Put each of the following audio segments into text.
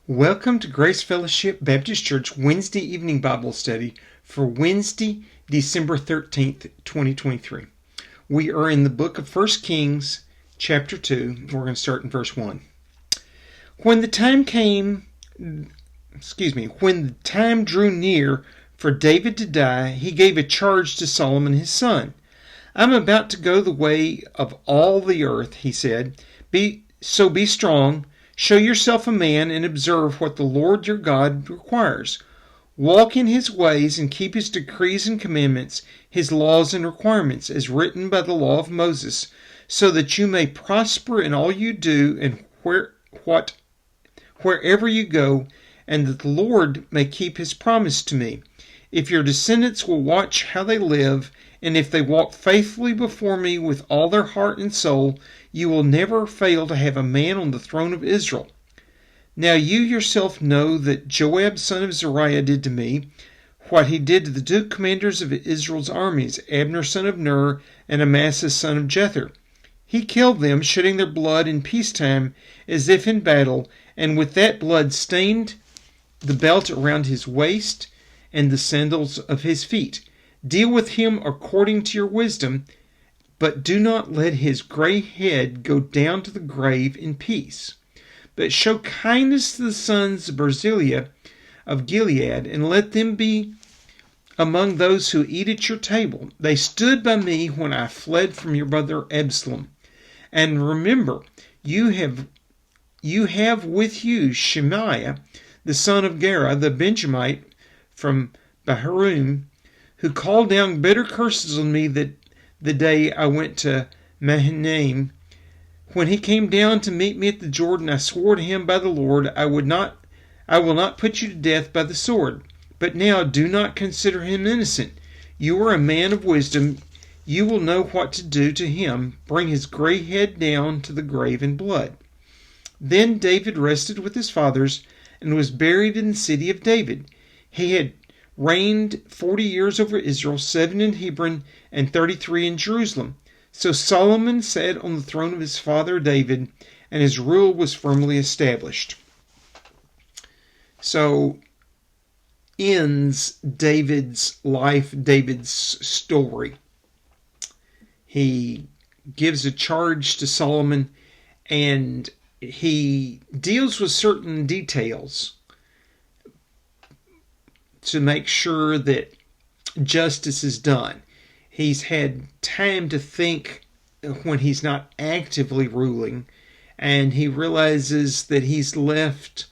Welcome to Grace Fellowship Baptist Church Wednesday evening Bible study for Wednesday, December 13th, 2023. We are in the book of 1 Kings, chapter 2. We're going to start in verse 1. When the time drew near for David to die, he gave a charge to Solomon his son. I'm about to go the way of all the earth, he said. Be strong. Show yourself a man and observe what the Lord your God requires. Walk in his ways and keep his decrees and commandments, his laws and requirements, as written by the law of Moses, so that you may prosper in all you do and wherever you go, and that the Lord may keep his promise to me. If your descendants will watch how they live, and if they walk faithfully before me with all their heart and soul, you will never fail to have a man on the throne of Israel. Now you yourself know that Joab son of Zeruiah did to me what he did to the two commanders of Israel's armies, Abner son of Ner and Amasa son of Jether. He killed them, shedding their blood in peacetime as if in battle, and with that blood stained the belt around his waist and the sandals of his feet. Deal with him according to your wisdom, but do not let his gray head go down to the grave in peace. But show kindness to the sons of Barzillai of Gilead, and let them be among those who eat at your table. They stood by me when I fled from your brother Absalom. And remember, you have with you Shemaiah, the son of Gera, the Benjamite from Bahurim, who called down bitter curses on me that the day I went to Mahanaim. When he came down to meet me at the Jordan, I swore to him by the Lord, I will not put you to death by the sword. But now do not consider him innocent. You are a man of wisdom. You will know what to do to him. Bring his gray head down to the grave in blood. Then David rested with his fathers and was buried in the city of David. He had reigned 40 years over Israel, 7 in Hebron and 33 in Jerusalem. So Solomon sat on the throne of his father David, and his rule was firmly established. So ends David's life, David's story. He gives a charge to Solomon, and he deals with certain details to make sure that justice is done. He's had time to think when he's not actively ruling, and he realizes that he's left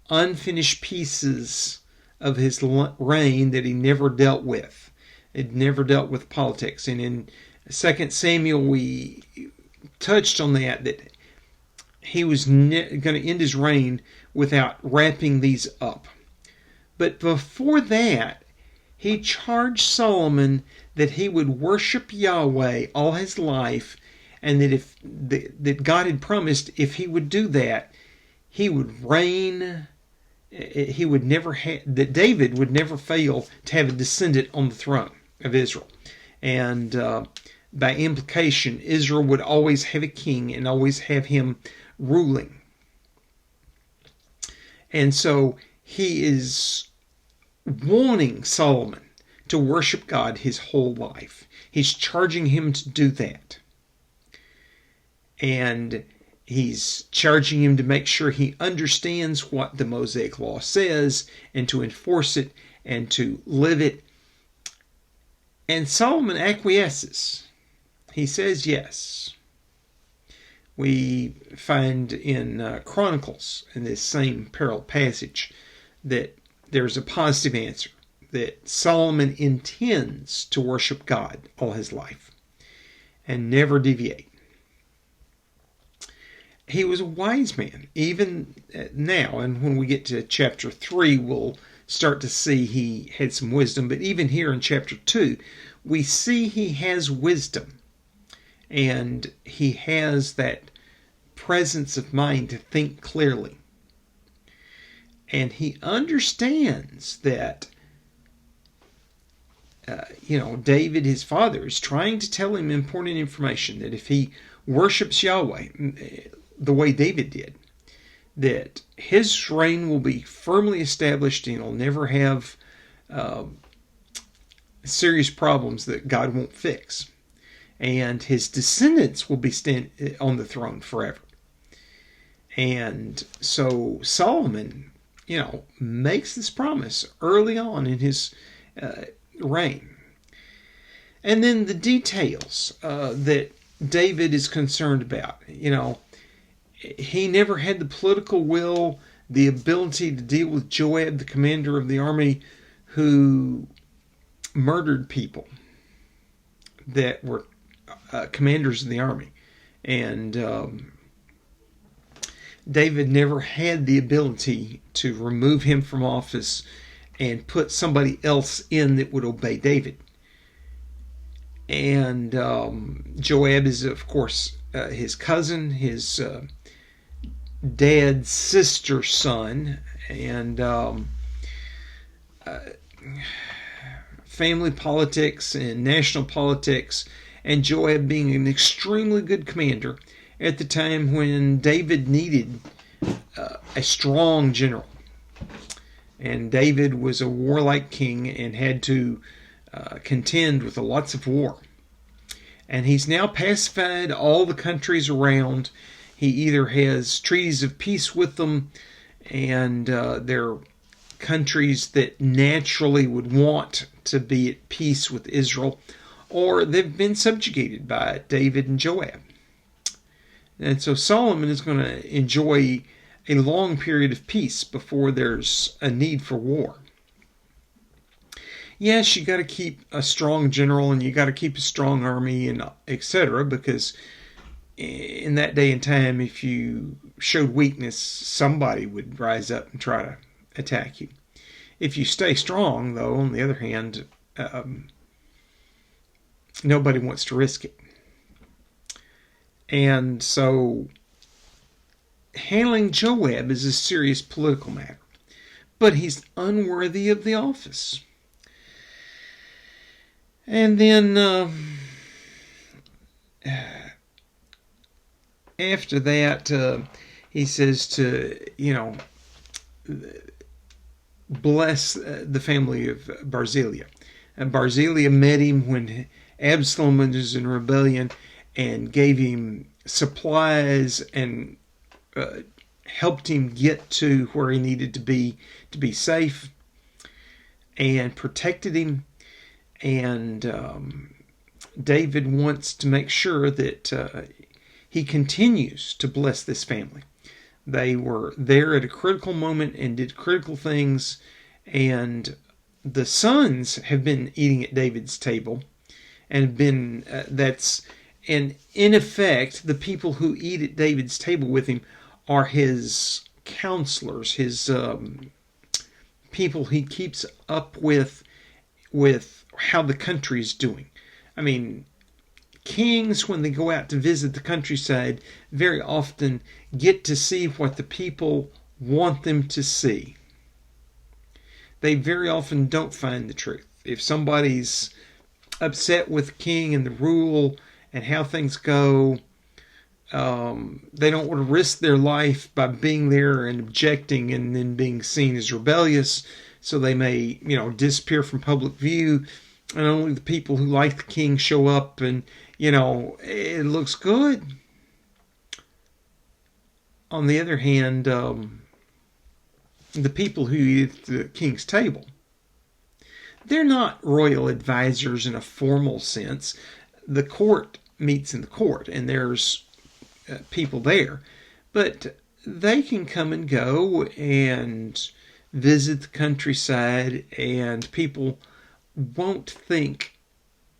unfinished pieces of his reign that he never dealt with. It never dealt with politics. And in 2 Samuel, we touched on that he was going to end his reign without wrapping these up. But before that, he charged Solomon that he would worship Yahweh all his life, and that God had promised if he would do that, he would reign. He would never that David would never fail to have a descendant on the throne of Israel, and by implication, Israel would always have a king and always have him ruling. And so he is wanting Solomon to worship God his whole life. He's charging him to do that. And he's charging him to make sure he understands what the Mosaic Law says and to enforce it and to live it. And Solomon acquiesces. He says yes. We find in Chronicles, in this same parallel passage, that there's a positive answer, that Solomon intends to worship God all his life and never deviate. He was a wise man, even now, and when we get to chapter 3, we'll start to see he had some wisdom, but even here in chapter 2, we see he has wisdom, and he has that presence of mind to think clearly. And he understands that, David, his father, is trying to tell him important information, that if he worships Yahweh the way David did, that his reign will be firmly established and he'll never have uh, serious problems that God won't fix. And his descendants will be stand on the throne forever. And so Solomon, makes this promise early on in his reign. And then the details that David is concerned about. He never had the political will, the ability to deal with Joab, the commander of the army, who murdered people that were commanders of the army. And David never had the ability to remove him from office and put somebody else in that would obey David. And Joab is, of course, his cousin, his dad's sister's son, and family politics and national politics, and Joab being an extremely good commander at the time when David needed a strong general. And David was a warlike king and had to contend with lots of war. And he's now pacified all the countries around. He either has treaties of peace with them, and they're countries that naturally would want to be at peace with Israel, or they've been subjugated by David and Joab. And so Solomon is going to enjoy a long period of peace before there's a need for war. Yes, you got to keep a strong general and you got to keep a strong army and etc. because in that day and time, if you showed weakness, somebody would rise up and try to attack you. If you stay strong, though, on the other hand, nobody wants to risk it. And so handling Joab is a serious political matter, but he's unworthy of the office. And then after that, he says to, bless the family of Barzillai. And Barzillai met him when Absalom was in rebellion and gave him supplies and helped him get to where he needed to be safe, and protected him. And David wants to make sure that he continues to bless this family. They were there at a critical moment and did critical things, and the sons have been eating at David's table, and been and in effect, the people who eat at David's table with him are his counselors, his people he keeps up with how the country's doing. I mean, kings, when they go out to visit the countryside, very often get to see what the people want them to see. They very often don't find the truth. If somebody's upset with the king and the rule and how things go, they don't want to risk their life by being there and objecting and then being seen as rebellious, so they may, disappear from public view, and only the people who like the king show up, and it looks good. On the other hand, the people who eat at the king's table, they're not royal advisors in a formal sense. The court meets in the court, and there's people there, but they can come and go and visit the countryside, and people won't think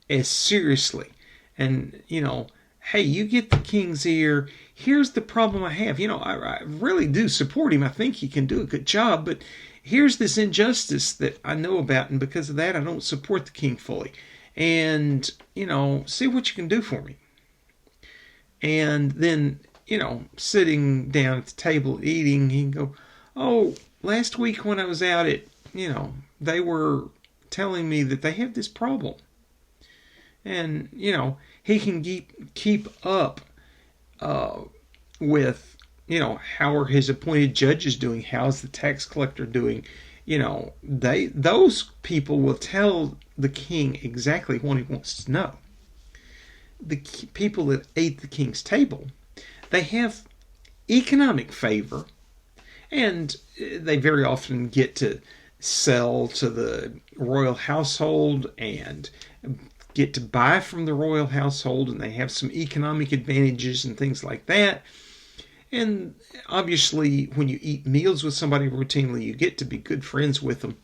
as seriously. And, hey, you get the king's ear. Here's the problem I have. I really do support him. I think he can do a good job, but here's this injustice that I know about, and because of that, I don't support the king fully. And, see what you can do for me. And then, sitting down at the table eating, he can go, oh, last week when I was out at, they were telling me that they have this problem. And, he can keep up with how are his appointed judges doing? How's the tax collector doing? Those people will tell the king exactly what he wants to know. The people that ate the king's table, they have economic favor, and they very often get to sell to the royal household and get to buy from the royal household, and they have some economic advantages and things like that. And obviously, when you eat meals with somebody routinely, you get to be good friends with them.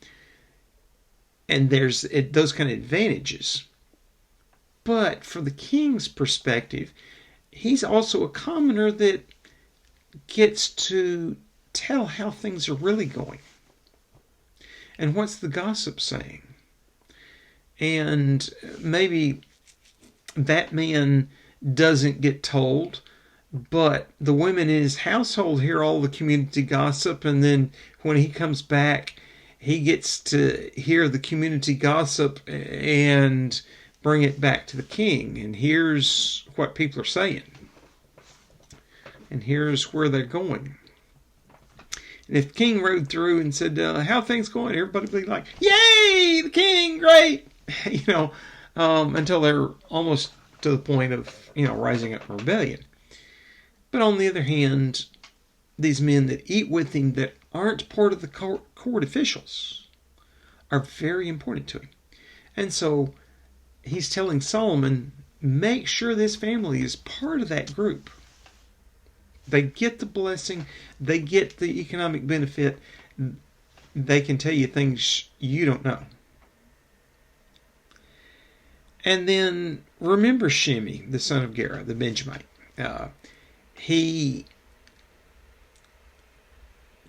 And there's those kind of advantages. But from the king's perspective, he's also a commoner that gets to tell how things are really going. And what's the gossip saying? And maybe that man doesn't get told, but the women in his household hear all the community gossip, and then when he comes back, he gets to hear the community gossip and bring it back to the king. And here's what people are saying. And here's where they're going. And if the king rode through and said, how are things going? Everybody would be like, yay, the king, great. Until they're almost to the point of, rising up in rebellion. But on the other hand, these men that eat with him that aren't part of the court officials are very important to him. And so he's telling Solomon, make sure this family is part of that group. They get the blessing, they get the economic benefit, they can tell you things you don't know. And then remember Shimei, the son of Gera, the Benjamite. He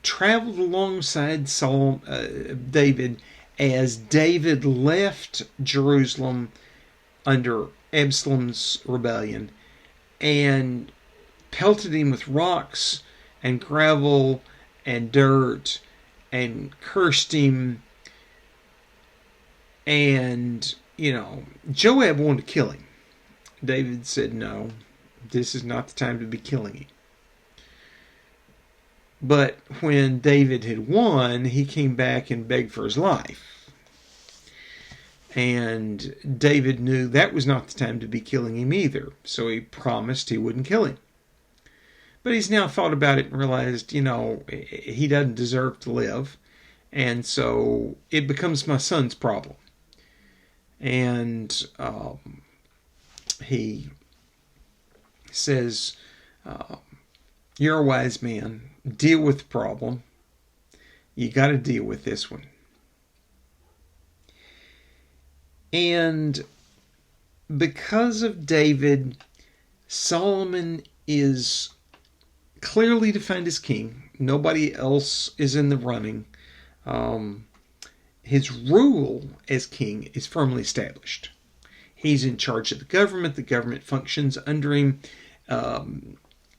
traveled alongside David as David left Jerusalem under Absalom's rebellion and pelted him with rocks and gravel and dirt and cursed him. And, Joab wanted to kill him. David said, no, this is not the time to be killing him. But when David had won, he came back and begged for his life. And David knew that was not the time to be killing him either, so he promised he wouldn't kill him. But he's now thought about it and realized, he doesn't deserve to live, and so it becomes my son's problem. And he says, you're a wise man. Deal with the problem. You got to deal with this one. And because of David, Solomon is clearly defined as king. Nobody else is in the running. His rule as king is firmly established. He's in charge of the government. The government functions under him.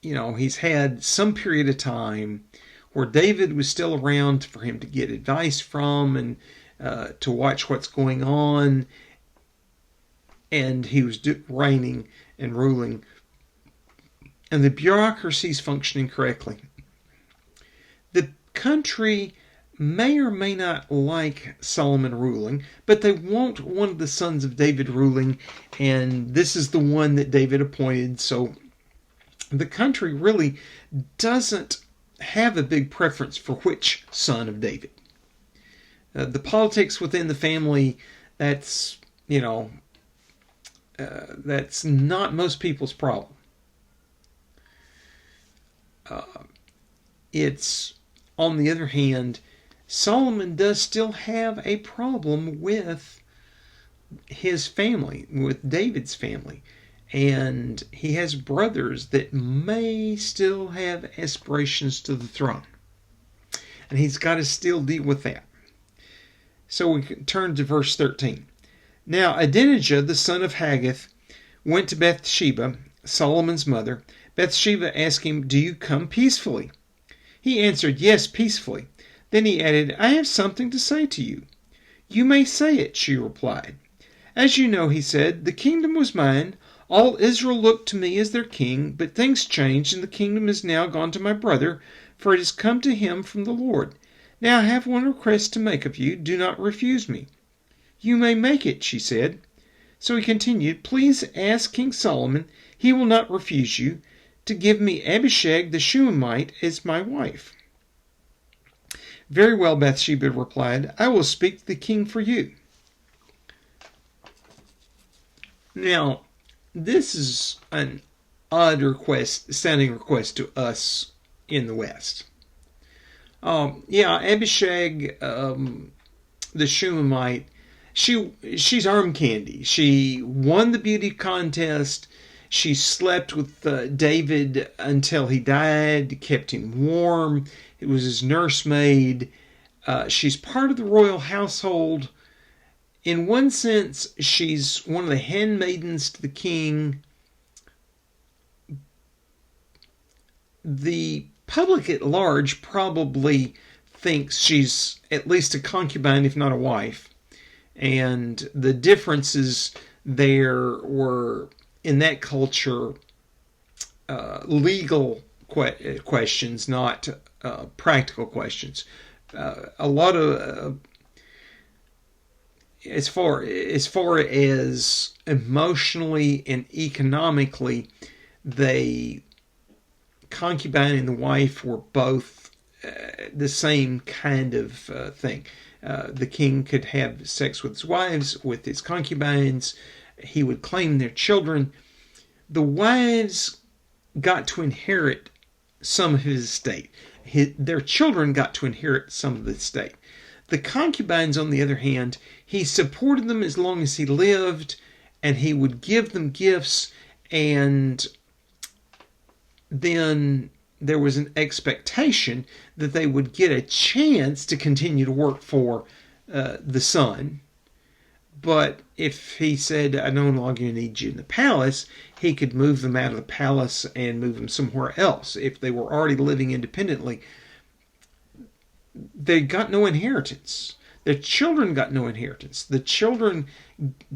He's had some period of time where David was still around for him to get advice from and to watch what's going on. And he was reigning and ruling. And the bureaucracy's functioning correctly. The country may or may not like Solomon ruling, but they want one of the sons of David ruling, and this is the one that David appointed. So the country really doesn't have a big preference for which son of David. The politics within the family, that's not most people's problem. It's, on the other hand, Solomon does still have a problem with his family, with David's family. And he has brothers that may still have aspirations to the throne. And he's got to still deal with that. So we can turn to verse 13. Now Adonijah, the son of Haggith, went to Bathsheba, Solomon's mother. Bathsheba asked him, do you come peacefully? He answered, yes, peacefully. Then he added, I have something to say to you. You may say it, she replied. As you know, he said, the kingdom was mine All Israel looked to me as their king, but things changed, and the kingdom is now gone to my brother, for it has come to him from the Lord. Now I have one request to make of you. Do not refuse me." "You may make it," she said. So he continued, "Please ask King Solomon, he will not refuse you, to give me Abishag the Shunammite as my wife." "Very well," Bathsheba replied. "I will speak to the king for you." Now, this is an odd sounding request to us in the West. Abishag, the Shunammite, she's arm candy. She won the beauty contest. She slept with David until he died, kept him warm. It was his nursemaid. She's part of the royal household. In one sense, she's one of the handmaidens to the king. The public at large probably thinks she's at least a concubine, if not a wife. And the differences there were, in that culture, legal questions, not practical questions. A lot of as far as emotionally and economically, the concubine and the wife were both the same kind of thing. The king could have sex with his wives, with his concubines. He would claim their children. The wives got to inherit some of his estate. Their children got to inherit some of the estate. The concubines, on the other hand, he supported them as long as he lived, and he would give them gifts, and then there was an expectation that they would get a chance to continue to work for the son. But if he said, "I no longer need you in the palace," he could move them out of the palace and move them somewhere else. If they were already living independently, they got no inheritance. Their children got no inheritance. The children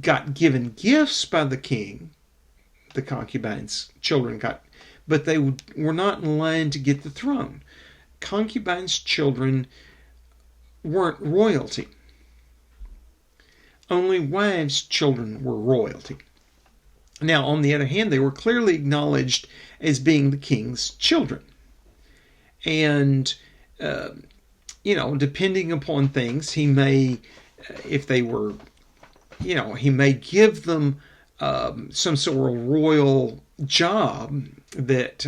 got given gifts by the king. The concubines' children got, but they were not in line to get the throne. Concubines' children weren't royalty. Only wives' children were royalty. Now, on the other hand, they were clearly acknowledged as being the king's children. And depending upon things, he may, if they were, he may give them some sort of royal job that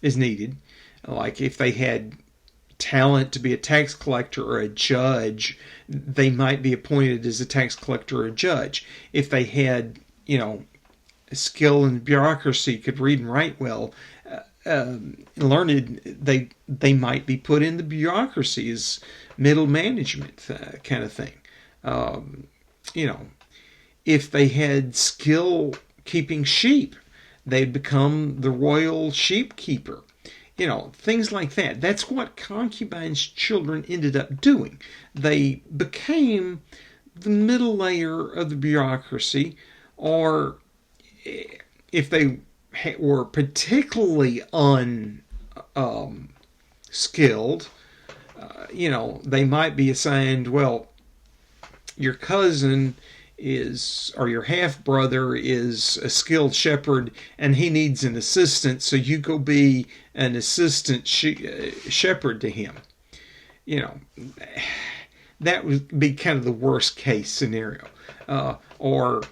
is needed. Like if they had talent to be a tax collector or a judge, they might be appointed as a tax collector or a judge. If they had, skill in bureaucracy, could read and write well, learned, they might be put in the bureaucracy as middle management kind of thing. If they had skill keeping sheep, they'd become the royal sheep keeper. Things like that. That's what concubines' children ended up doing. They became the middle layer of the bureaucracy, or if they were particularly unskilled, they might be assigned, well, your cousin or your half brother is a skilled shepherd and he needs an assistant, so you go be an assistant shepherd to him. That would be kind of the worst case scenario. Or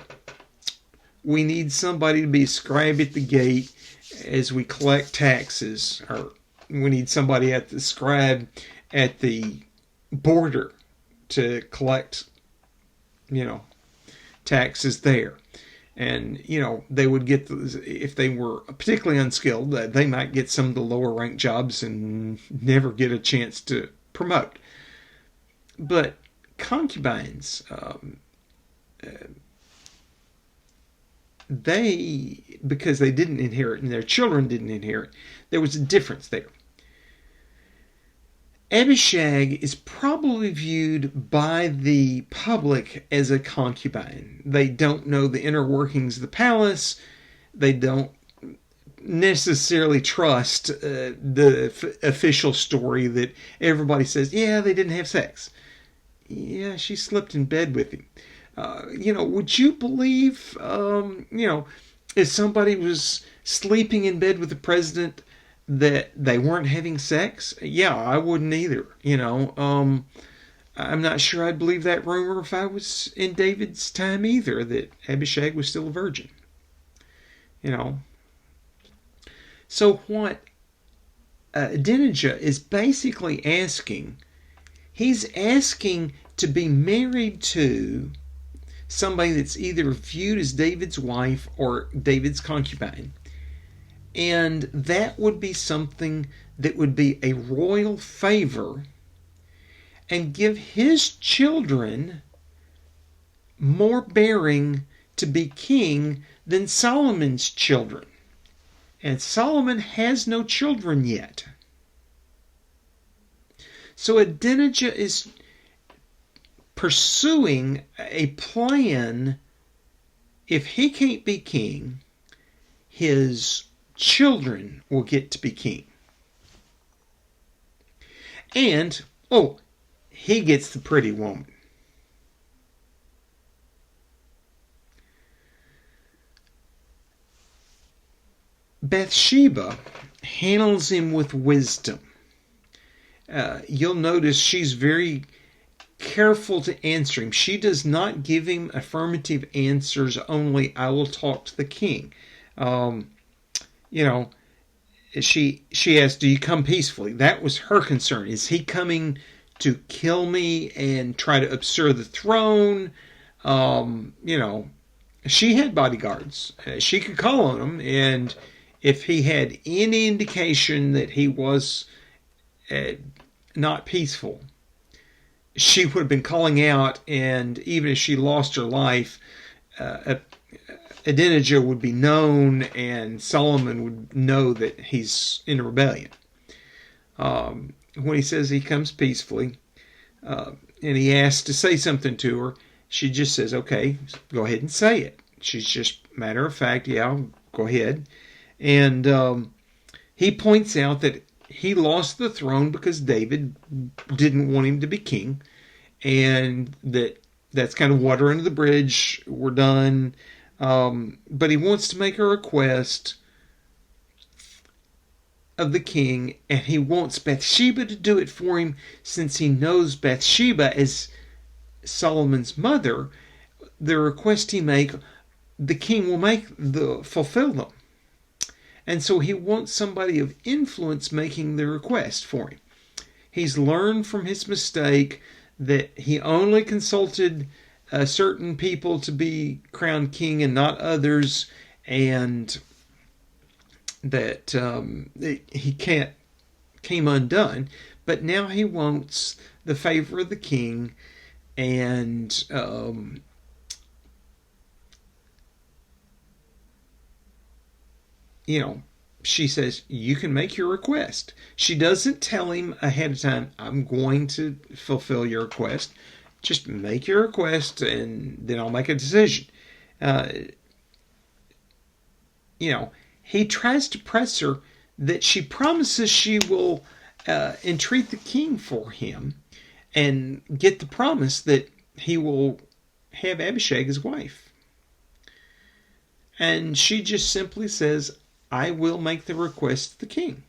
we need somebody to be a scribe at the gate as we collect taxes, or we need somebody at the scribe at the border to collect, taxes there. And, they would get, if they were particularly unskilled, they might get some of the lower ranked jobs and never get a chance to promote. But concubines, because they didn't inherit and their children didn't inherit, there was a difference there. Abishag is probably viewed by the public as a concubine. They don't know the inner workings of the palace. They don't necessarily trust the official story that everybody says, yeah, they didn't have sex. Yeah, she slept in bed with him. Would you believe, if somebody was sleeping in bed with the president that they weren't having sex? Yeah, I wouldn't either. I'm not sure I'd believe that rumor if I was in David's time either, that Abishag was still a virgin. You know. So what Adonijah is basically asking, he's asking to be married to somebody that's either viewed as David's wife or David's concubine. And that would be something that would be a royal favor and give his children more bearing to be king than Solomon's children. And Solomon has no children yet. So Adonijah is pursuing a plan. If he can't be king, his children will get to be king. And, he gets the pretty woman. Bathsheba handles him with wisdom. You'll notice she's very careful to answer him. She does not give him affirmative answers only, I will talk to the king. She asks, do you come peacefully? That was her concern. Is he coming to kill me and try to usurp the throne? She had bodyguards. She could call on them, and if he had any indication that he was not peaceful, she would have been calling out, and even if she lost her life, Adonijah would be known, and Solomon would know that he's in rebellion. When he says he comes peacefully, and he asks to say something to her, she just says, okay, go ahead and say it. She's just matter of fact, yeah, go ahead. And he points out that he lost the throne because David didn't want him to be king, and that's kind of water under the bridge. We're done. But he wants to make a request of the king, and he wants Bathsheba to do it for him, since he knows Bathsheba as Solomon's mother. The request he make, the king will fulfill them. And so he wants somebody of influence making the request for him. He's learned from his mistake that he only consulted certain people to be crowned king and not others, and that he came undone. But now he wants the favor of the king, and she says, you can make your request. She doesn't tell him ahead of time, I'm going to fulfill your request. Just make your request, and then I'll make a decision. He tries to press her that she promises she will entreat the king for him and get the promise that he will have Abishag his wife. And she just simply says, I will make the request to the king.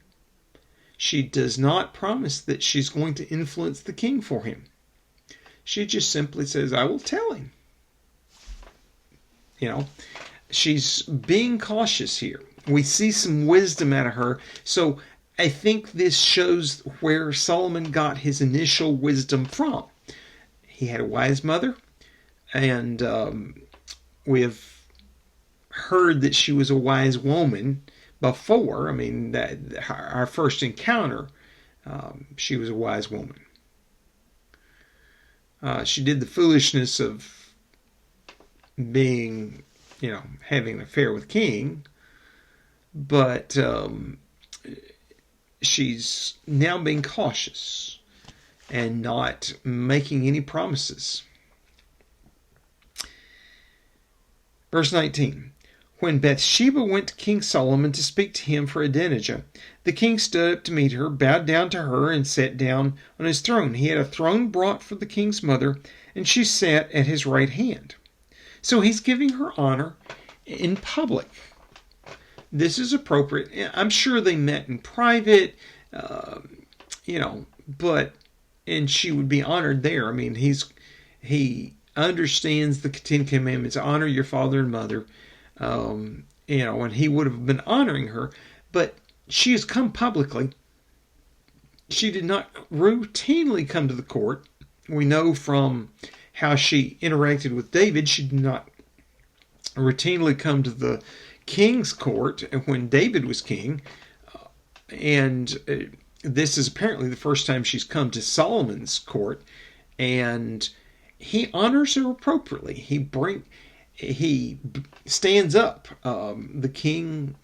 She does not promise that she's going to influence the king for him. She just simply says, I will tell him. She's being cautious here. We see some wisdom out of her. So I think this shows where Solomon got his initial wisdom from. He had a wise mother, and we have heard that she was a wise woman before. I mean, that our first encounter, she was a wise woman. She did the foolishness of being, having an affair with king, but she's now being cautious. and not making any promises. Verse 19. When Bathsheba went to King Solomon to speak to him for Adonijah, the king stood up to meet her, bowed down to her, and sat down on his throne. He had a throne brought for the king's mother, and she sat at his right hand. So he's giving her honor in public. This is appropriate. I'm sure they met in private, and she would be honored there. I mean, he understands the Ten Commandments: honor your father and mother. And he would have been honoring her, but she has come publicly. She did not routinely come to the court. We know from how she interacted with David, she did not routinely come to the king's court when David was king. And this is apparently the first time she's come to Solomon's court, and he honors her appropriately. He stands up. The king,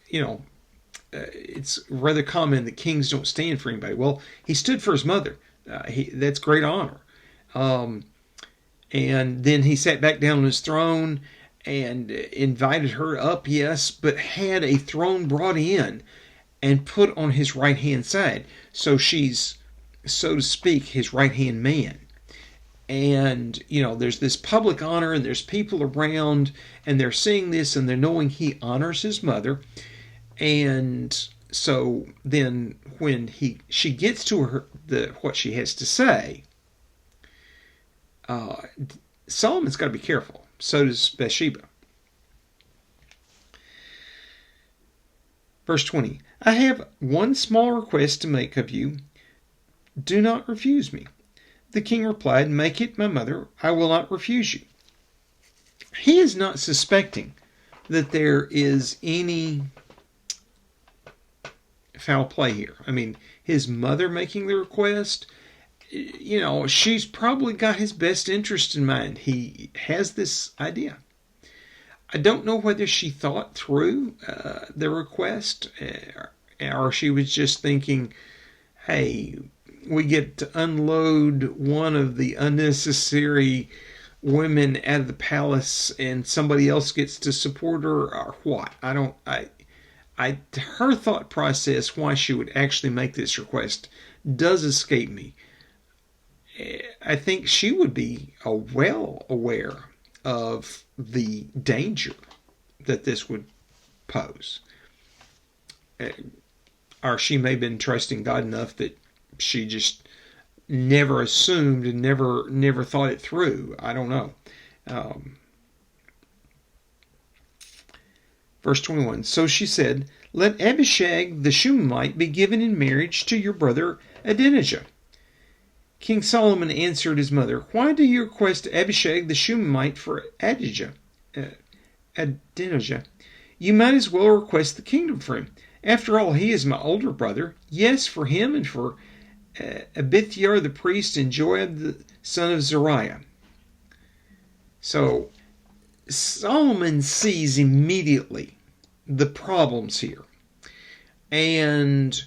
it's rather common that kings don't stand for anybody. Well, he stood for his mother. That's great honor. And then he sat back down on his throne and invited her up, yes, but had a throne brought in and put on his right-hand side. So she's, so to speak, his right-hand man. And, there's this public honor, and there's people around, and they're seeing this, and they're knowing he honors his mother. And so then when she gets to what she has to say, Solomon's got to be careful. So does Bathsheba. Verse 20. I have one small request to make of you. Do not refuse me. The king replied, make it, my mother. I will not refuse you. He is not suspecting that there is any foul play here. I mean, his mother making the request, she's probably got his best interest in mind. He has this idea. I don't know whether she thought through the request, or she was just thinking, hey, we get to unload one of the unnecessary women out of the palace and somebody else gets to support her, or what? Her thought process, why she would actually make this request, does escape me. I think she would be well aware of the danger that this would pose. Or she may have been trusting God enough that she just never assumed and never thought it through. I don't know. Verse 21. So she said, let Abishag the Shunammite be given in marriage to your brother Adonijah. King Solomon answered his mother, why do you request Abishag the Shunammite for Adonijah? You might as well request the kingdom for him. After all, he is my older brother. Yes, for him and for Abithiar the priest and Joab the son of Zeruiah. So Solomon sees immediately the problems here, and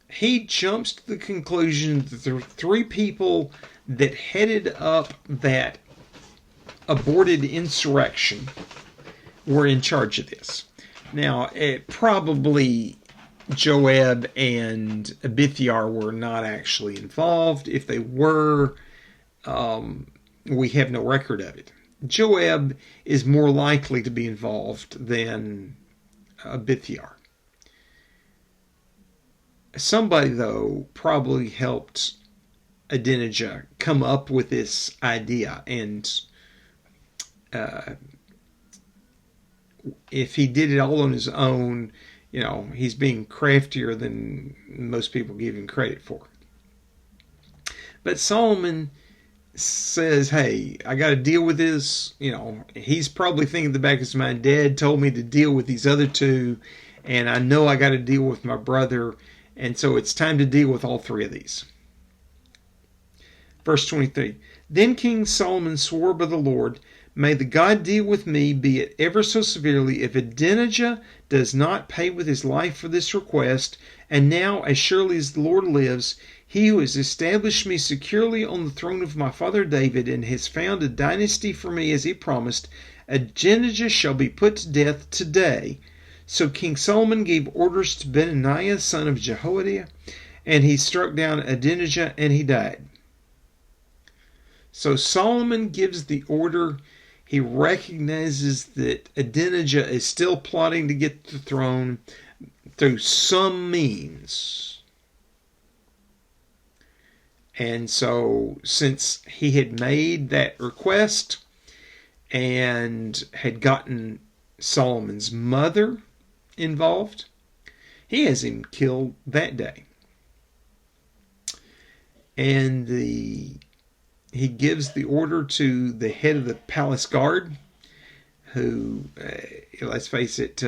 he jumps to the conclusion that the three people that headed up that aborted insurrection were in charge of this. Now, probably Joab and Abithiar were not actually involved. If they were, we have no record of it. Joab is more likely to be involved than Abithiar. Somebody, though, probably helped Adonijah come up with this idea, and if he did it all on his own, he's being craftier than most people give him credit for. But Solomon says, hey, I got to deal with this. He's probably thinking in the back of his mind, Dad told me to deal with these other two, and I know I got to deal with my brother, and so it's time to deal with all three of these. Verse 23. Then King Solomon swore by the Lord, may the God deal with me, be it ever so severely, if Adonijah does not pay with his life for this request, and now, as surely as the Lord lives, He who has established me securely on the throne of my father David and has found a dynasty for me as he promised, Adonijah shall be put to death today." So King Solomon gave orders to Benaiah, son of Jehoiada, and he struck down Adonijah and he died. So Solomon gives the order. He recognizes that Adonijah is still plotting to get the throne through some means. And so, since he had made that request and had gotten Solomon's mother involved, he has him killed that day. And he gives the order to the head of the palace guard, who, let's face it,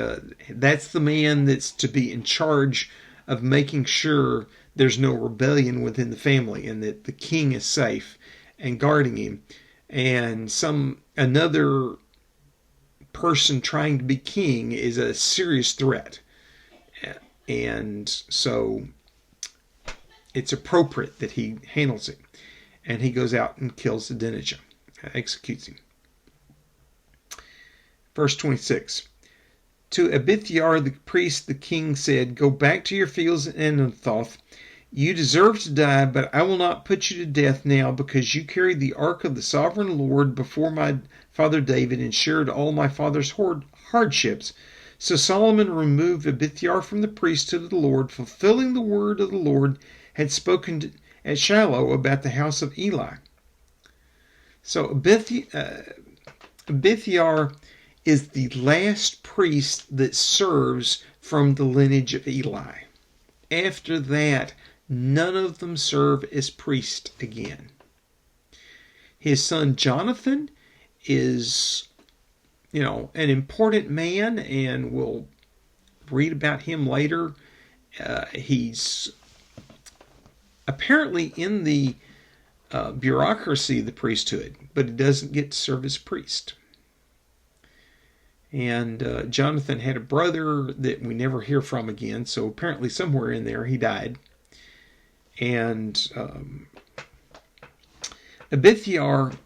that's the man that's to be in charge of making sure there's no rebellion within the family and that the king is safe, and guarding him. And another person trying to be king is a serious threat. And so it's appropriate that he handles it. And he goes out and kills Adonijah, executes him. Verse 26. To Abithiar the priest the king said, "Go back to your fields in Anathoth. You deserve to die, but I will not put you to death now, because you carried the ark of the sovereign Lord before my father David and shared all my father's hardships." So Solomon removed Abithiar from the priesthood of the Lord, fulfilling the word of the Lord had spoken at Shiloh about the house of Eli. So Abithiar is the last priest that serves from the lineage of Eli. After that, none of them serve as priest again. His son Jonathan is, an important man, and we'll read about him later. He's apparently in the bureaucracy of the priesthood, but he doesn't get to serve as priest. And Jonathan had a brother that we never hear from again, so apparently somewhere in there he died. And Abithiar,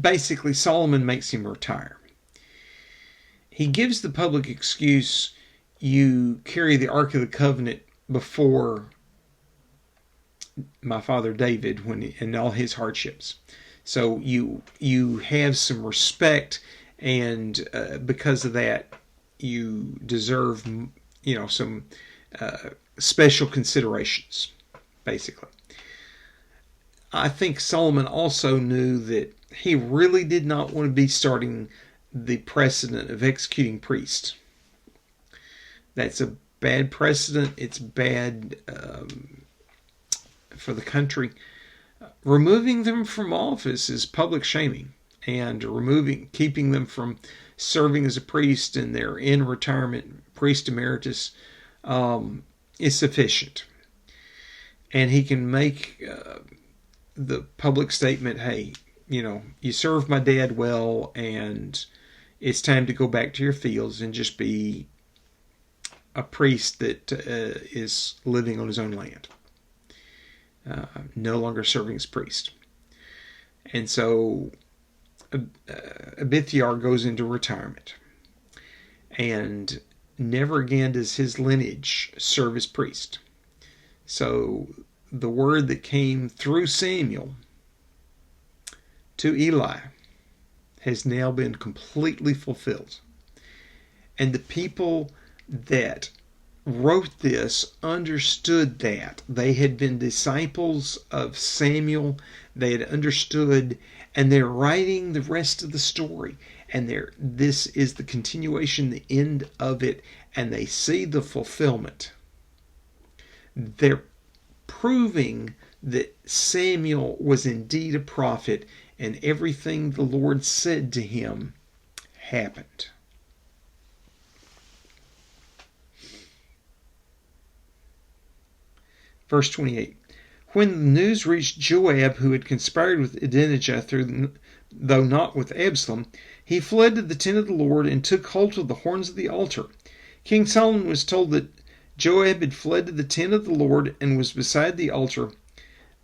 basically Solomon makes him retire. He gives the public excuse, you carry the Ark of the Covenant before my father David and all his hardships. So you have some respect, and because of that, you deserve, some special considerations, basically. I think Solomon also knew that he really did not want to be starting the precedent of executing priests. That's a bad precedent. It's bad for the country. Removing them from office is public shaming, and keeping them from serving as a priest and they're in retirement, priest emeritus, is sufficient. And he can make the public statement, hey, you served my dad well, and it's time to go back to your fields and just be a priest that is living on his own land, no longer serving as priest. And so Abithiar goes into retirement, and never again does his lineage serve as priest. So the word that came through Samuel to Eli has now been completely fulfilled. And the people that wrote this understood that. They had been disciples of Samuel. They had understood, and they're writing the rest of the story. And this is the continuation, the end of it, and they see the fulfillment. They're proving that Samuel was indeed a prophet, and everything the Lord said to him happened. Verse 28. When the news reached Joab, who had conspired with Adonijah, though not with Absalom, he fled to the tent of the Lord and took hold of the horns of the altar. King Solomon was told that Joab had fled to the tent of the Lord and was beside the altar.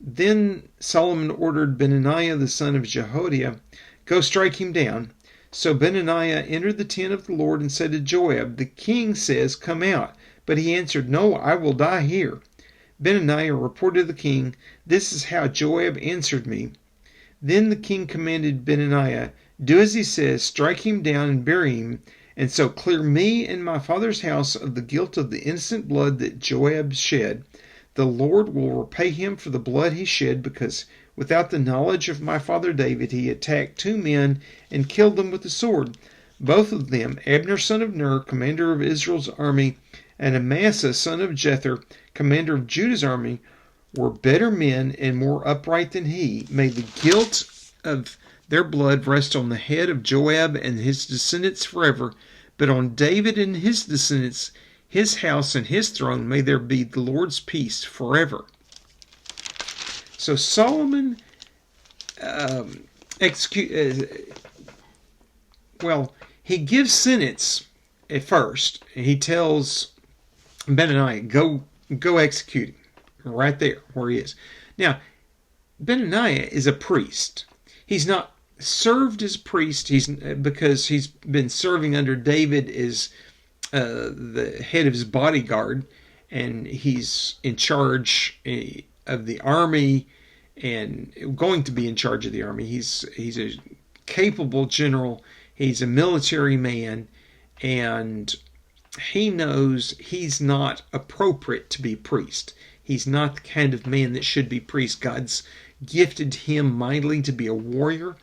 Then Solomon ordered Benaiah the son of Jehoiada, "Go strike him down." So Benaiah entered the tent of the Lord and said to Joab, "The king says, 'Come out.' But he answered, 'No, I will die here.' Benaiah reported to the king, 'This is how Joab answered me.' Then the king commanded Benaiah, 'Do as he says, strike him down and bury him, and so clear me and my father's house of the guilt of the innocent blood that Joab shed. The Lord will repay him for the blood he shed, because without the knowledge of my father David he attacked 2 men and killed them with the sword. Both of them, Abner son of Ner, commander of Israel's army, and Amasa son of Jether, commander of Judah's army, were better men and more upright than he. May the guilt of their blood rest on the head of Joab and his descendants forever, but on David and his descendants, his house and his throne, may there be the Lord's peace forever." So Solomon he gives sentence at first. He tells Benaiah, go execute him right there where he is. Now, Benaiah is a priest. He's not served as a priest because he's been serving under David as the head of his bodyguard, and he's in charge of the army and going to be in charge of the army. He's a capable general. He's a military man, and he knows he's not appropriate to be priest. He's not the kind of man that should be priest. God's gifted him mightily to be a warrior,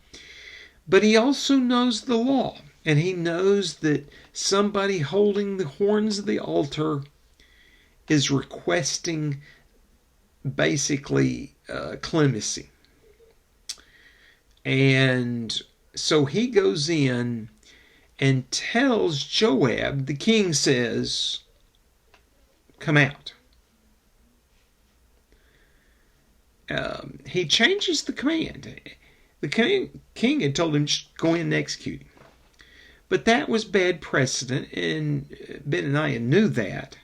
but he also knows the law, and he knows that somebody holding the horns of the altar is requesting basically clemency. And so he goes in and tells Joab, the king says, "Come out." He changes the command. The king had told him, "Just go in and execute him." But that was bad precedent, and Benaiah knew that.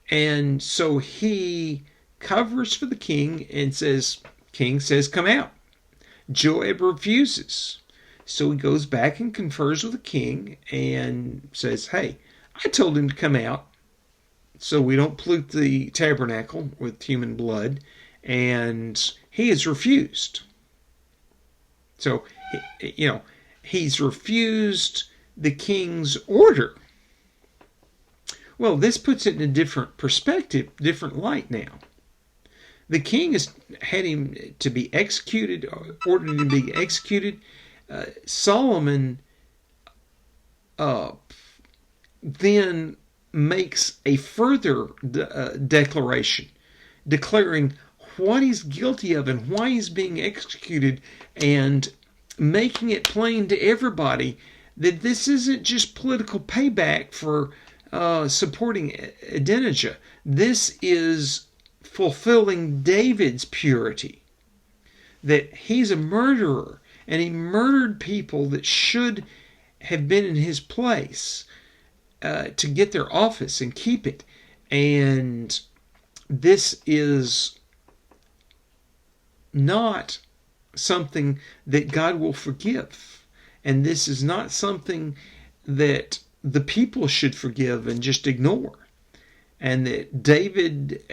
And so he covers for the king and says, "King says, come out." Joab refuses. So he goes back and confers with the king and says, "Hey, I told him to come out so we don't pollute the tabernacle with human blood, and he has refused." So, he's refused the king's order. Well, this puts it in a different perspective, different light now. The king has had him to be executed, ordered him to be executed. Solomon then makes a further declaration, declaring what he's guilty of and why he's being executed, and making it plain to everybody that this isn't just political payback for supporting Adonijah. This is fulfilling David's purity, that he's a murderer and he murdered people that should have been in his place to get their office and keep it. And this is not something that God will forgive. And this is not something that the people should forgive and just ignore. And that David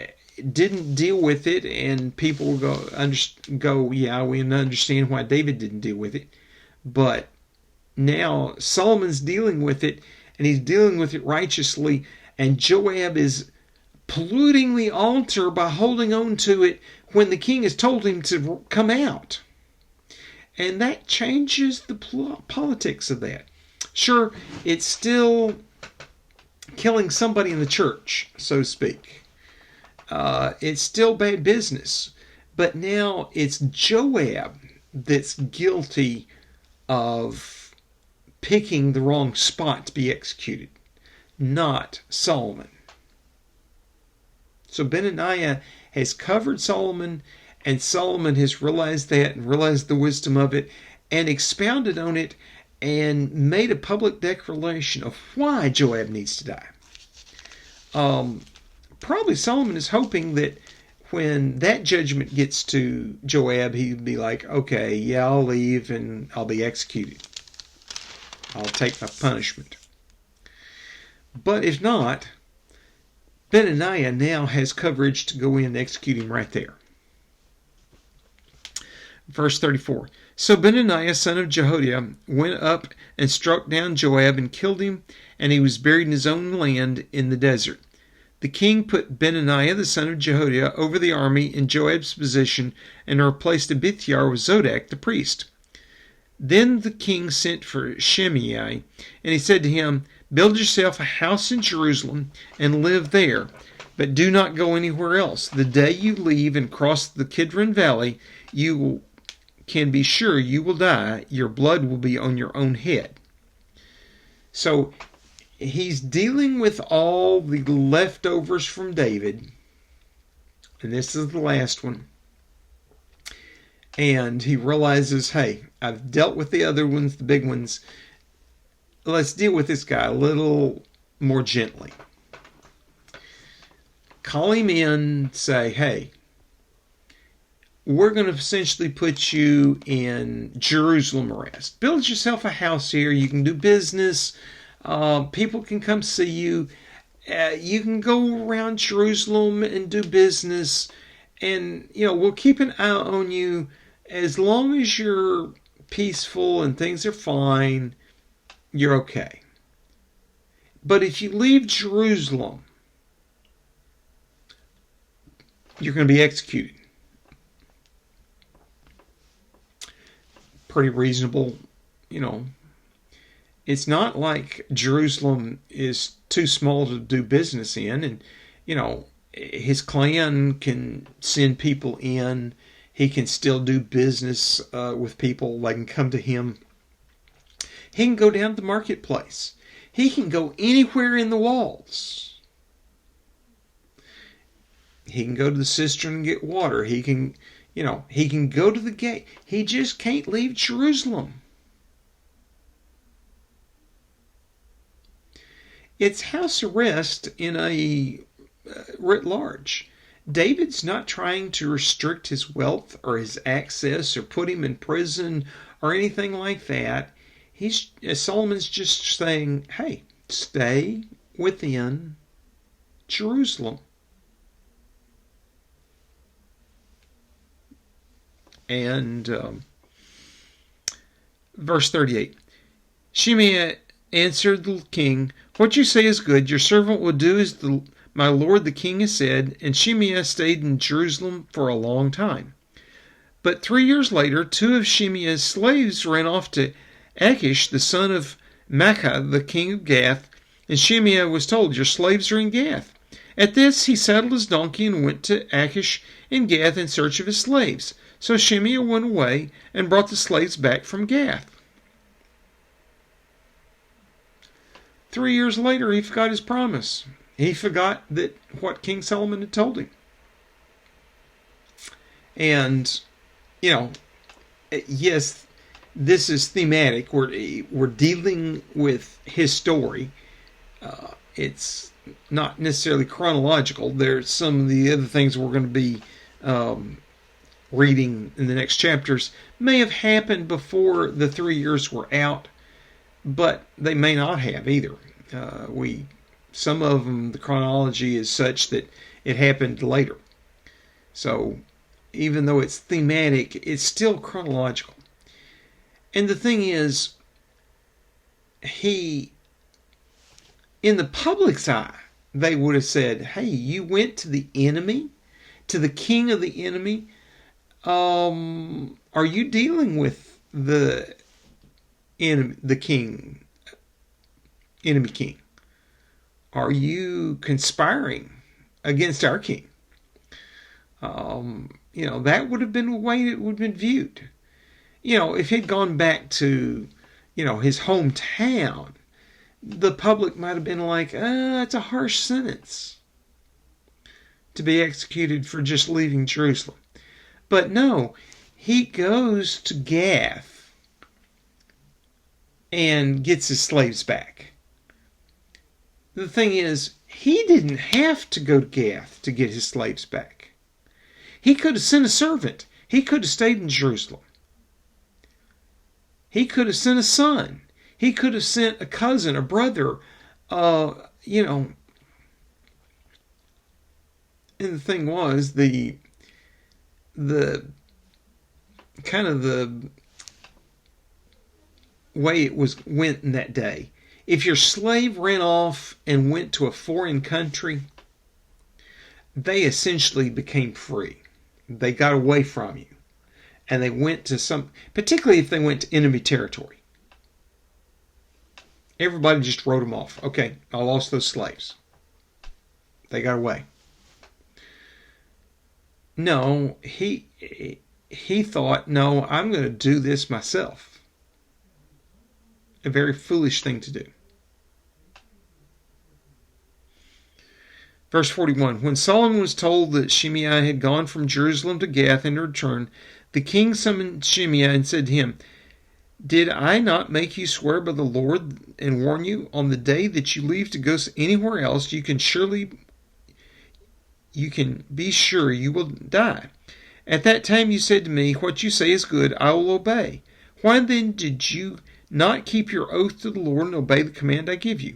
didn't deal with it, and people go, yeah, we understand why David didn't deal with it. But now Solomon's dealing with it, and he's dealing with it righteously, and Joab is polluting the altar by holding on to it when the king has told him to come out. And that changes the politics of that. Sure, it's still killing somebody in the church, so to speak. It's still bad business. But now it's Joab that's guilty of picking the wrong spot to be executed, not Solomon. So Benaiah has covered Solomon, and Solomon has realized that and realized the wisdom of it and expounded on it and made a public declaration of why Joab needs to die. Probably Solomon is hoping that when that judgment gets to Joab, he'd be like, okay, yeah, I'll leave and I'll be executed. I'll take my punishment. But if not, Benaniah now has coverage to go in and execute him right there. Verse 34. So Benaniah, son of Jehoiada, went up and struck down Joab and killed him, and he was buried in his own land in the desert. The king put Benaniah, the son of Jehoiada, over the army in Joab's position, and replaced Abithiar with Zodok, the priest. Then the king sent for Shimei, and he said to him, build yourself a house in Jerusalem and live there, but do not go anywhere else. The day you leave and cross the Kidron Valley, you can be sure you will die. Your blood will be on your own head. So he's dealing with all the leftovers from David, and this is the last one. And he realizes, hey, I've dealt with the other ones, the big ones. Let's deal with this guy a little more gently. Call him in, say, hey, we're going to essentially put you in Jerusalem arrest. Build yourself a house here. You can do business. People can come see you. You can go around Jerusalem and do business. And, we'll keep an eye on you as long as you're peaceful and things are fine. You're okay. But if you leave Jerusalem, you're going to be executed. Pretty reasonable, It's not like Jerusalem is too small to do business in, and, his clan can send people in. He can still do business with people. They can come to him. He can go down to the marketplace. He can go anywhere in the walls. He can go to the cistern and get water. He can, he can go to the gate. He just can't leave Jerusalem. It's house arrest in a writ large. David's not trying to restrict his wealth or his access or put him in prison or anything like that. Solomon's just saying, hey, stay within Jerusalem. And verse 38. Shimei answered the king, what you say is good. Your servant will do as my lord the king has said. And Shimei stayed in Jerusalem for a long time. But 3 years later, 2 of Shimei's slaves ran off to Achish, the son of Maacah, the king of Gath, and Shimei was told, your slaves are in Gath. At this, he saddled his donkey and went to Achish in Gath in search of his slaves. So Shimei went away and brought the slaves back from Gath. 3 years later, he forgot his promise. He forgot what King Solomon had told him. And, yes, this is thematic. We're dealing with his story. It's not necessarily chronological. There's some of the other things we're going to be reading in the next chapters may have happened before the 3 years were out, but they may not have either. Some of them, the chronology is such that it happened later. So even though it's thematic, it's still chronological. And the thing is, in the public's eye, they would have said, hey, you went to the enemy, to the king of the enemy. Are you dealing with the enemy, the king, enemy king? Are you conspiring against our king? That would have been the way it would have been viewed. If he'd gone back to, his hometown, the public might have been like, it's a harsh sentence to be executed for just leaving Jerusalem. But no, he goes to Gath and gets his slaves back. The thing is, he didn't have to go to Gath to get his slaves back. He could have sent a servant. He could have stayed in Jerusalem. He could have sent a son. He could have sent a cousin, a brother, you know. And the thing was, the kind of the way it went in that day. If your slave ran off and went to a foreign country, they essentially became free. They got away from you. And they went to particularly if they went to enemy territory. Everybody just wrote them off. Okay, I lost those slaves. They got away. No, he thought, no, I'm going to do this myself. A very foolish thing to do. Verse 41, when Solomon was told that Shimei had gone from Jerusalem to Gath and returned, the king summoned Shimei and said to him, did I not make you swear by the Lord and warn you, on the day that you leave to go anywhere else, you can be sure you will die. At that time you said to me, what you say is good, I will obey. Why then did you not keep your oath to the Lord and obey the command I give you?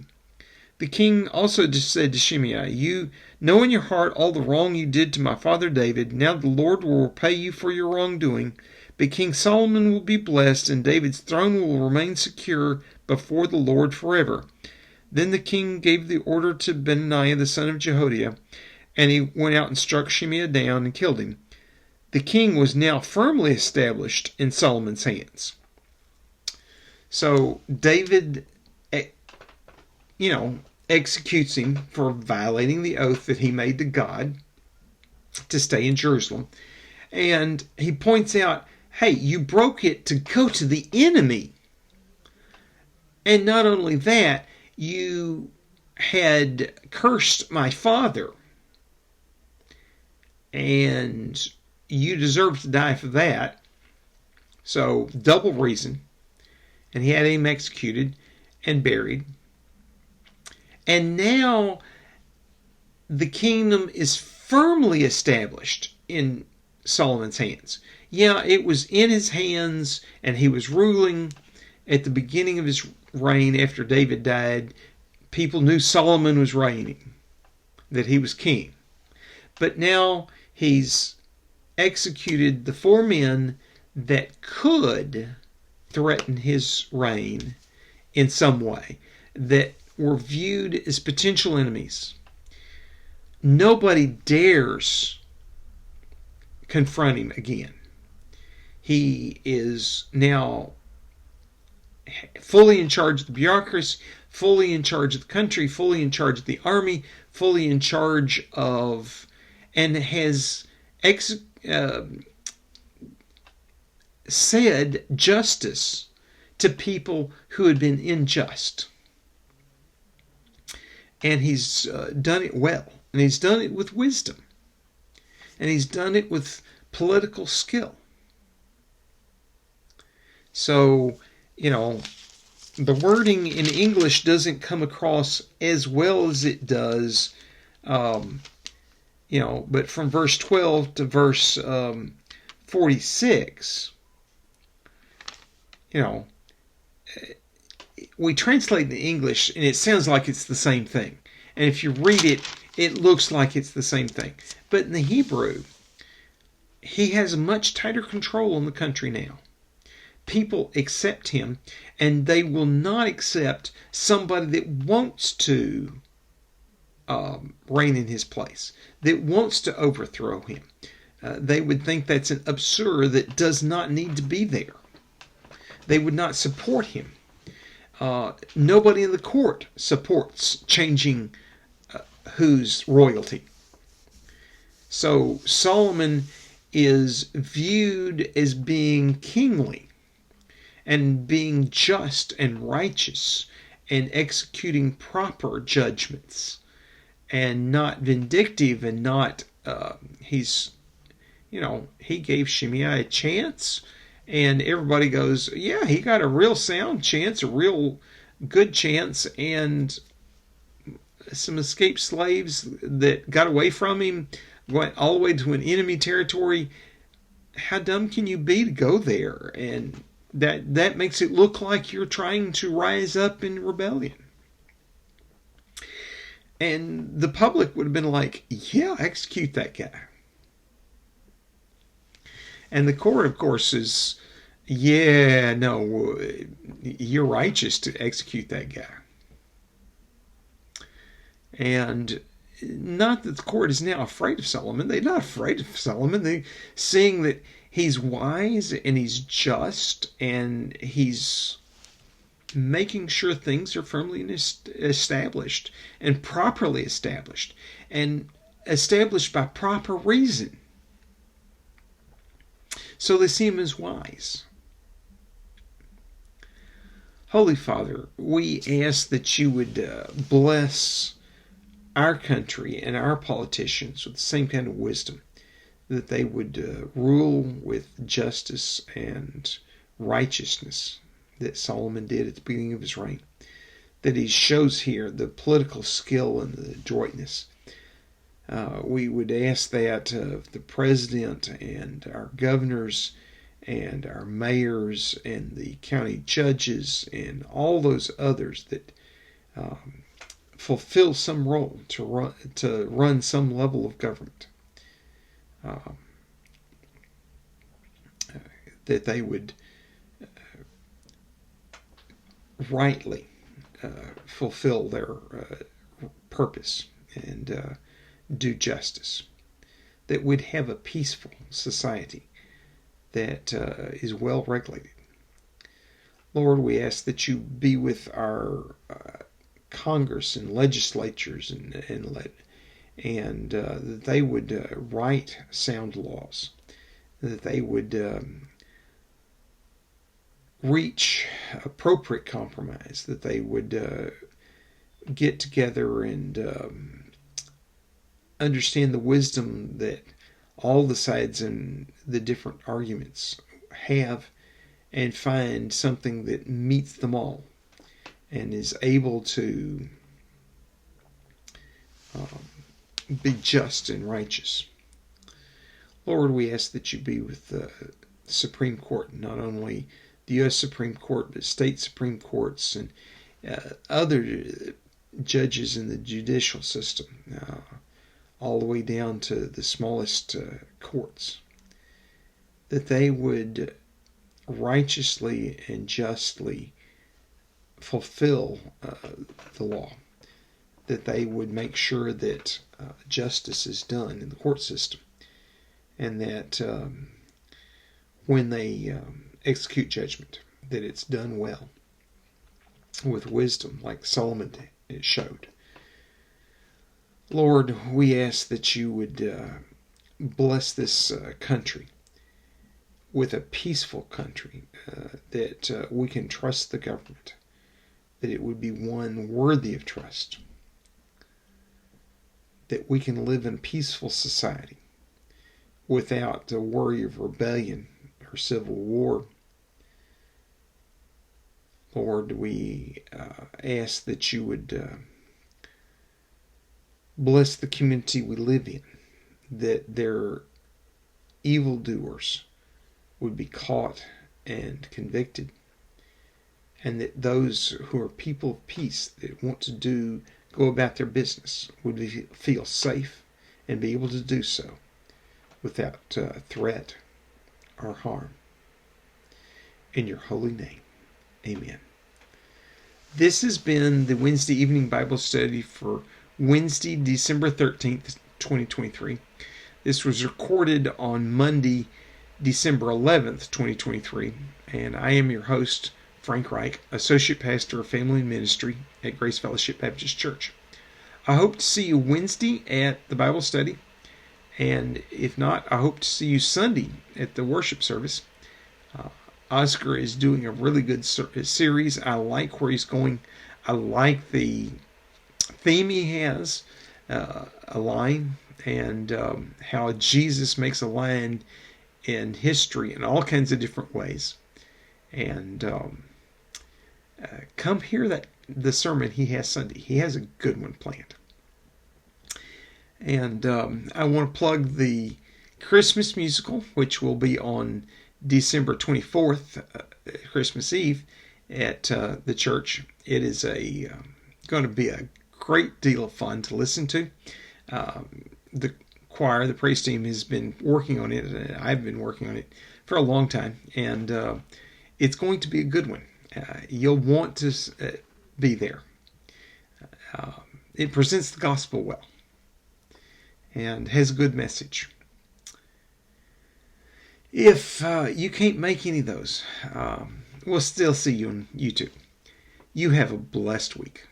The king also said to Shimei, you know in your heart all the wrong you did to my father David. Now the Lord will repay you for your wrongdoing. But King Solomon will be blessed, and David's throne will remain secure before the Lord forever. Then the king gave the order to Benaiah the son of Jehoiada, and he went out and struck Shimei down and killed him. The king was now firmly established in Solomon's hands. So David, executes him for violating the oath that he made to God to stay in Jerusalem. And he points out, hey, you broke it to go to the enemy. And not only that, you had cursed my father. And you deserve to die for that. So, double reason. And he had him executed and buried. And now the kingdom is firmly established in Solomon's hands. Yeah, it was in his hands, and he was ruling at the beginning of his reign after David died. People knew Solomon was reigning, that he was king. But now he's executed the 4 men that could threaten his reign in some way, that were viewed as potential enemies. Nobody dares confront him again. He is now fully in charge of the bureaucracy, fully in charge of the country, fully in charge of the army, fully in charge of, and has said justice to people who had been unjust. And he's done it well. And he's done it with wisdom. And he's done it with political skill. So, the wording in English doesn't come across as well as it does, but from verse 12 to verse 46, we translate the English and it sounds like it's the same thing. And if you read it, it looks like it's the same thing. But in the Hebrew, he has much tighter control on the country now. People accept him, and they will not accept somebody that wants to reign in his place, that wants to overthrow him. They would think that's an absurd that does not need to be there. They would not support him. Nobody in the court supports changing whose royalty. So Solomon is viewed as being kingly and being just and righteous and executing proper judgments and not vindictive and not, he gave Shimei a chance. And everybody goes, yeah, he got a real sound chance, a real good chance, and some escaped slaves that got away from him going all the way to an enemy territory. How dumb can you be to go there? And that makes it look like you're trying to rise up in rebellion. And the public would have been like, yeah, execute that guy. And the court, of course, is, yeah, no, you're righteous to execute that guy. And not that the court is now afraid of Solomon. They're not afraid of Solomon. They're seeing that he's wise and he's just and he's making sure things are firmly established and properly established and established by proper reason. So they see him as wise. Holy Father, we ask that you would bless our country and our politicians with the same kind of wisdom, that they would rule with justice and righteousness that Solomon did at the beginning of his reign, that he shows here the political skill and the adroitness. We would ask that of the president and our governors and our mayors and the county judges and all those others that fulfill some role to run some level of government. That they would rightly fulfill their purpose and do justice. That we'd have a peaceful society that is well regulated. Lord, we ask that you be with our Congress and legislatures and that they would write sound laws, that they would reach appropriate compromise, that they would get together and understand the wisdom that all the sides and the different arguments have and find something that meets them all and is able to be just and righteous. Lord, we ask that you be with the Supreme Court, not only the U.S. Supreme Court, but state Supreme Courts and other judges in the judicial system, all the way down to the smallest courts, that they would righteously and justly fulfill the law, that they would make sure that justice is done in the court system, and that when they execute judgment, that it's done well with wisdom like Solomon showed. Lord, we ask that you would bless this country with a peaceful country, that we can trust the government, that it would be one worthy of trust, that we can live in a peaceful society without the worry of rebellion or civil war. Lord, we ask that you would bless the community we live in, that their evildoers would be caught and convicted, and that those who are people of peace that want to go about their business would feel safe and be able to do so without threat or harm. In your holy name, amen. This has been the Wednesday evening Bible study for Wednesday, December 13th, 2023. This was recorded on Monday, December 11th, 2023, and I am your host, Frank Reich, Associate Pastor of Family and Ministry at Grace Fellowship Baptist Church. I hope to see you Wednesday at the Bible study, and if not, I hope to see you Sunday at the worship service. Oscar is doing a really good series. I like where he's going. I like the theme he has, a line, and how Jesus makes a line in history in all kinds of different ways. And come hear the sermon he has Sunday. He has a good one planned. And I want to plug the Christmas musical, which will be on December 24th, Christmas Eve, at the church. It is going to be a great deal of fun to listen to. The choir, the praise team, has been working on it, and I've been working on it for a long time, and it's going to be a good one. You'll want to be there. It presents the gospel well and has a good message. If you can't make any of those, we'll still see you on YouTube. You have a blessed week.